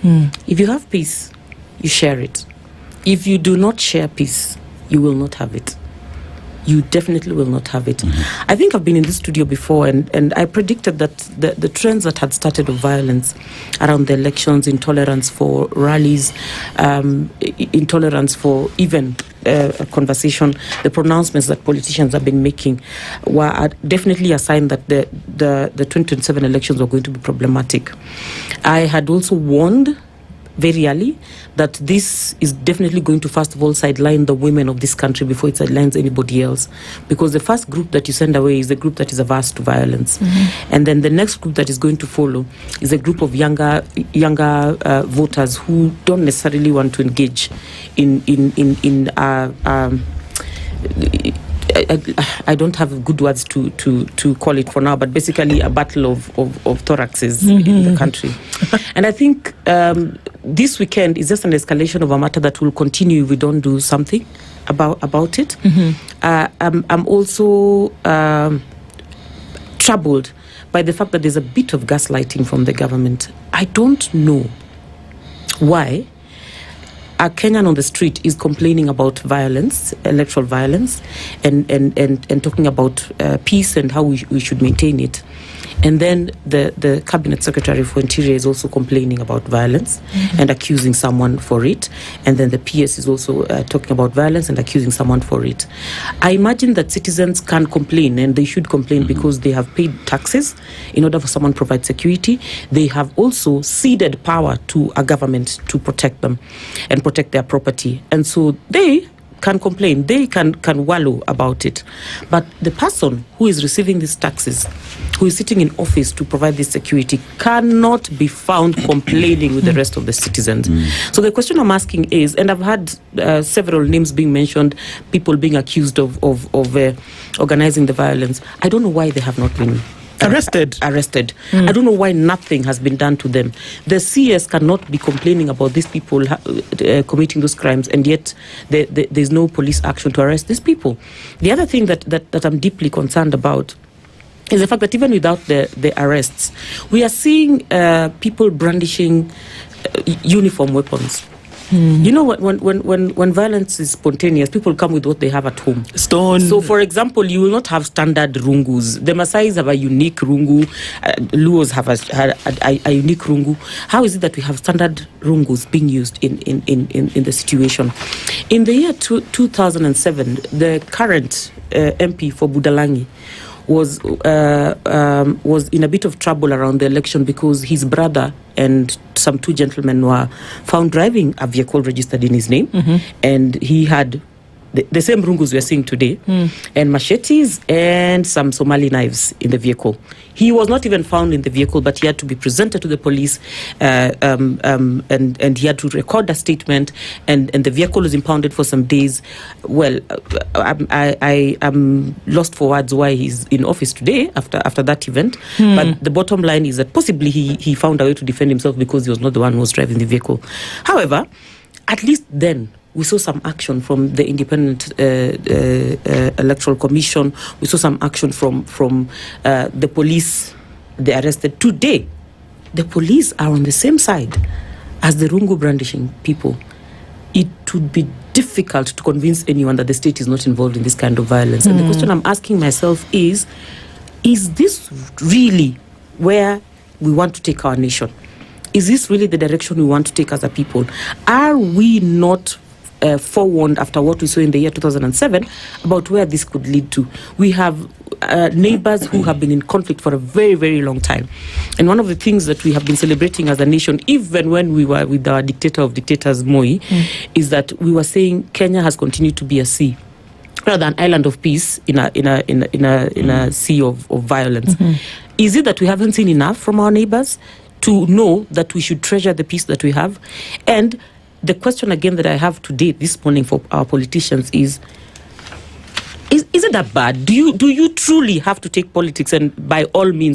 If you have peace, you share it. If you do not share peace, you will not have it. You definitely will not have it. I think I've been in this studio before, and I predicted that the trends that had started of violence around the elections, intolerance for rallies, intolerance for even a conversation, the pronouncements that politicians have been making were definitely a sign that the 2027 elections were going to be problematic. I had also warned very early that this is definitely going to, first of all, sideline the women of this country before it sidelines anybody else, because the first group that you send away is the group that is averse to violence, and then the next group that is going to follow is a group of younger voters who don't necessarily want to engage in I don't have good words to call it for now, but basically a battle of thoraxes in the country. And I think this weekend is just an escalation of a matter that will continue if we don't do something about it. I'm also troubled by the fact that there's a bit of gaslighting from the government. I don't know why a Kenyan on the street is complaining about violence, electoral violence, and talking about peace and how we should maintain it. And then the Cabinet Secretary for Interior is also complaining about violence and accusing someone for it. And then the PS is also talking about violence and accusing someone for it. I imagine that citizens can complain, and they should complain because they have paid taxes in order for someone to provide security. They have also ceded power to a government to protect them and protect their property. And so they can complain, they can wallow about it. But the person who is receiving these taxes, who is sitting in office to provide this security, cannot be found complaining with the rest of the citizens. So the question I'm asking is, and I've had several names being mentioned, people being accused of organizing the violence. I don't know why they have not been arrested. I don't know why nothing has been done to them. The CS cannot be complaining about these people committing those crimes, and yet there's no police action to arrest these people. The other thing that I'm deeply concerned about is the fact that even without the arrests, we are seeing people brandishing uniform weapons. You know, when violence is spontaneous, people come with what they have at home. Stone. So, for example, you will not have standard rungus. The Maasais have a unique rungu. Luos have a unique rungu. How is it that we have standard rungus being used in the situation? In the year 2007, the current MP for Budalangi was in a bit of trouble around the election because his brother and some two gentlemen were found driving a vehicle registered in his name, and he had the same rungus we are seeing today, and machetes and some Somali knives in the vehicle. He was not even found in the vehicle, but he had to be presented to the police, and he had to record a statement, and the vehicle was impounded for some days. Well, I am lost for words why he's in office today after that event. But the bottom line is that possibly he found a way to defend himself because he was not the one who was driving the vehicle. However, at least then we saw some action from the Independent Electoral Commission. We saw some action from the police, the arrested. Today, the police are on the same side as the rungu brandishing people. It would be difficult to convince anyone that the state is not involved in this kind of violence. And the question I'm asking myself is this really where we want to take our nation? Is this really the direction we want to take as a people? Are we not forewarned after what we saw in the year 2007 about where this could lead to? We have neighbors who have been in conflict for a very, very long time. And one of the things that we have been celebrating as a nation, even when we were with our dictator of dictators, Moi, is that we were saying Kenya has continued to be a sea, rather than an island of peace in a sea of violence. Is it that we haven't seen enough from our neighbors to know that we should treasure the peace that we have? And the question again that I have today, this morning, for our politicians is it that bad? Do you truly have to take politics and by all means